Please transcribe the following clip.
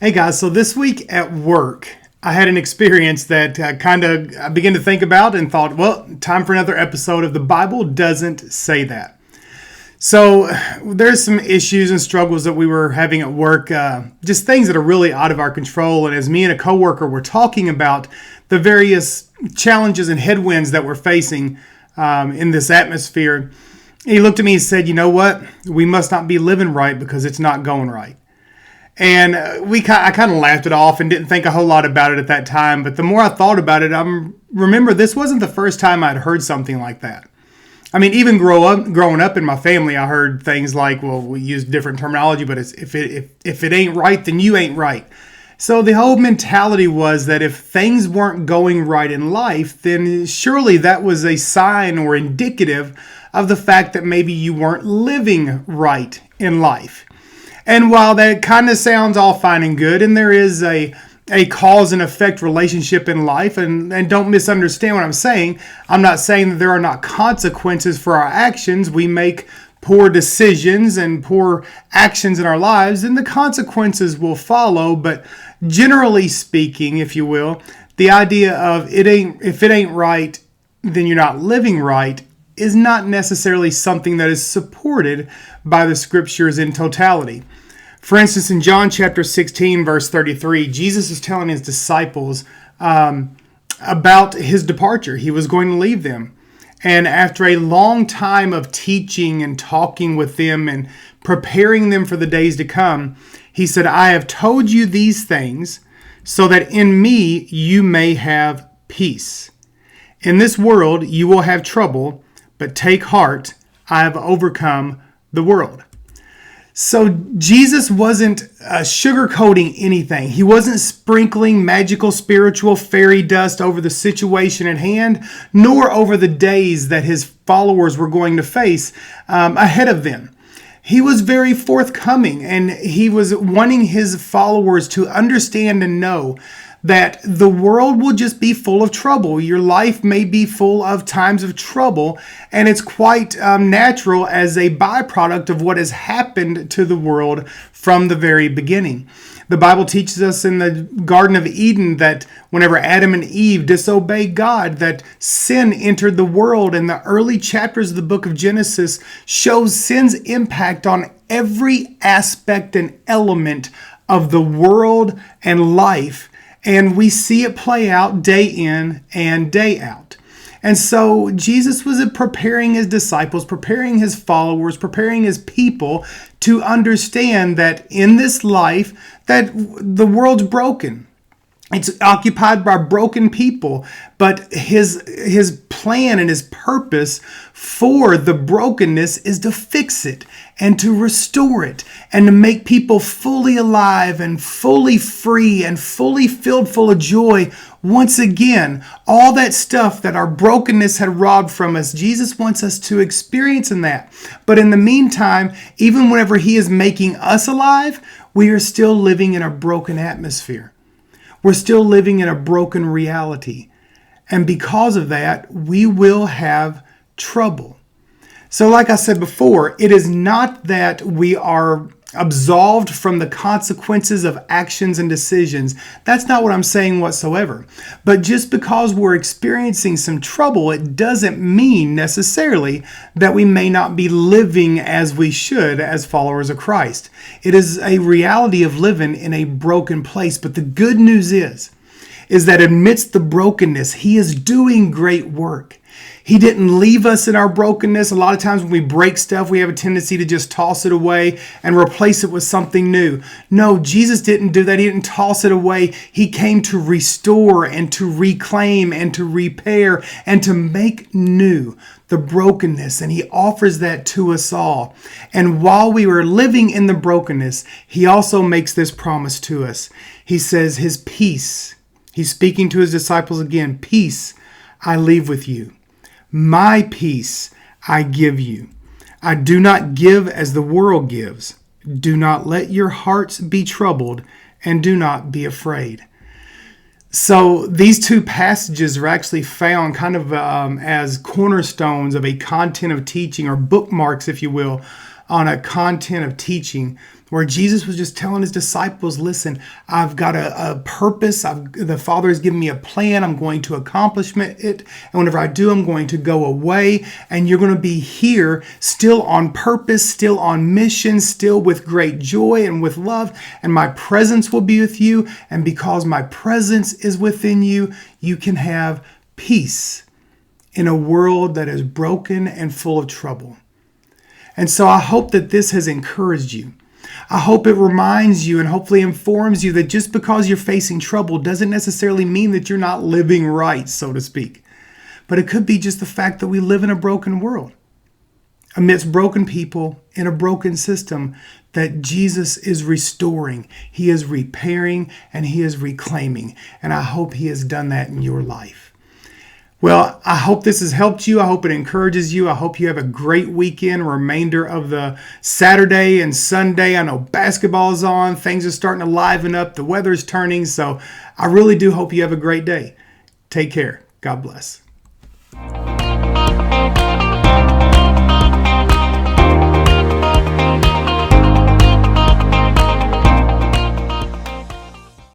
Hey guys, so this week at work, I had an experience that I began to think about and thought, well, time for another episode of The Bible Doesn't Say That. So there's some issues and struggles that we were having at work, just things that are really out of our control. And as me and a coworker were talking about the various challenges and headwinds that we're facing in this atmosphere, he looked at me and said, you know what? We must not be living right because it's not going right. And I kind of laughed it off and didn't think a whole lot about it at that time. But the more I thought about it, remember this wasn't the first time I'd heard something like that. I mean, even growing up in my family, I heard things like, well, we use different terminology, but if it ain't right, then you ain't right. So the whole mentality was that if things weren't going right in life, then surely that was a sign or indicative of the fact that maybe you weren't living right in life. And while that kind of sounds all fine and good, and there is a cause and effect relationship in life, and don't misunderstand what I'm saying. I'm not saying that there are not consequences for our actions. We make poor decisions and poor actions in our lives, and the consequences will follow. But generally speaking, if you will, the idea of if it ain't right, then you're not living right is not necessarily something that is supported by the scriptures in totality. For instance, in John chapter 16, verse 33, Jesus is telling his disciples about his departure. He was going to leave them. And after a long time of teaching and talking with them and preparing them for the days to come, he said, I have told you these things so that in me you may have peace. In this world you will have trouble, but take heart, I have overcome the world. So Jesus wasn't sugarcoating anything. He wasn't sprinkling magical spiritual fairy dust over the situation at hand, nor over the days that his followers were going to face ahead of them. He was very forthcoming, and he was wanting his followers to understand and know that the world will just be full of trouble. Your life may be full of times of trouble, and it's quite natural as a byproduct of what has happened to the world from the very beginning. The Bible teaches us in the Garden of Eden that whenever Adam and Eve disobeyed God, that sin entered the world, and the early chapters of the book of Genesis shows sin's impact on every aspect and element of the world and life. And we see it play out day in and day out. And so Jesus was preparing his disciples, preparing his followers, preparing his people to understand that in this life that the world's broken. It's occupied by broken people, but his plan and his purpose for the brokenness is to fix it and to restore it and to make people fully alive and fully free and fully filled full of joy. Once again, all that stuff that our brokenness had robbed from us, Jesus wants us to experience in that. But in the meantime, even whenever he is making us alive, we are still living in a broken atmosphere. We're still living in a broken reality. And because of that, we will have trouble. So like I said before, it is not that we are absolved from the consequences of actions and decisions. That's not what I'm saying whatsoever. But just because we're experiencing some trouble, it doesn't mean necessarily that we may not be living as we should as followers of Christ. It is a reality of living in a broken place. But the good news is that amidst the brokenness, he is doing great work. He didn't leave us in our brokenness. A lot of times when we break stuff, we have a tendency to just toss it away and replace it with something new. No, Jesus didn't do that. He didn't toss it away. He came to restore and to reclaim and to repair and to make new the brokenness. And he offers that to us all. And while we were living in the brokenness, he also makes this promise to us. He says his peace. He's speaking to his disciples again. Peace I leave with you. My peace I give you. I do not give as the world gives. Do not let your hearts be troubled, and do not be afraid. So these two passages are actually found kind of as cornerstones of a content of teaching, or bookmarks, if you will, on a content of teaching where Jesus was just telling his disciples, listen, I've got a purpose. The Father has given me a plan. I'm going to accomplish it. And whenever I do, I'm going to go away. And you're going to be here still on purpose, still on mission, still with great joy and with love. And my presence will be with you. And because my presence is within you, you can have peace in a world that is broken and full of trouble. And so I hope that this has encouraged you. I hope it reminds you and hopefully informs you that just because you're facing trouble doesn't necessarily mean that you're not living right, so to speak. But it could be just the fact that we live in a broken world, amidst broken people, in a broken system that Jesus is restoring, he is repairing, and he is reclaiming. And I hope he has done that in your life. Well, I hope this has helped you. I hope it encourages you. I hope you have a great weekend, remainder of the Saturday and Sunday. I know basketball is on. Things are starting to liven up. The weather's turning. So I really do hope you have a great day. Take care. God bless.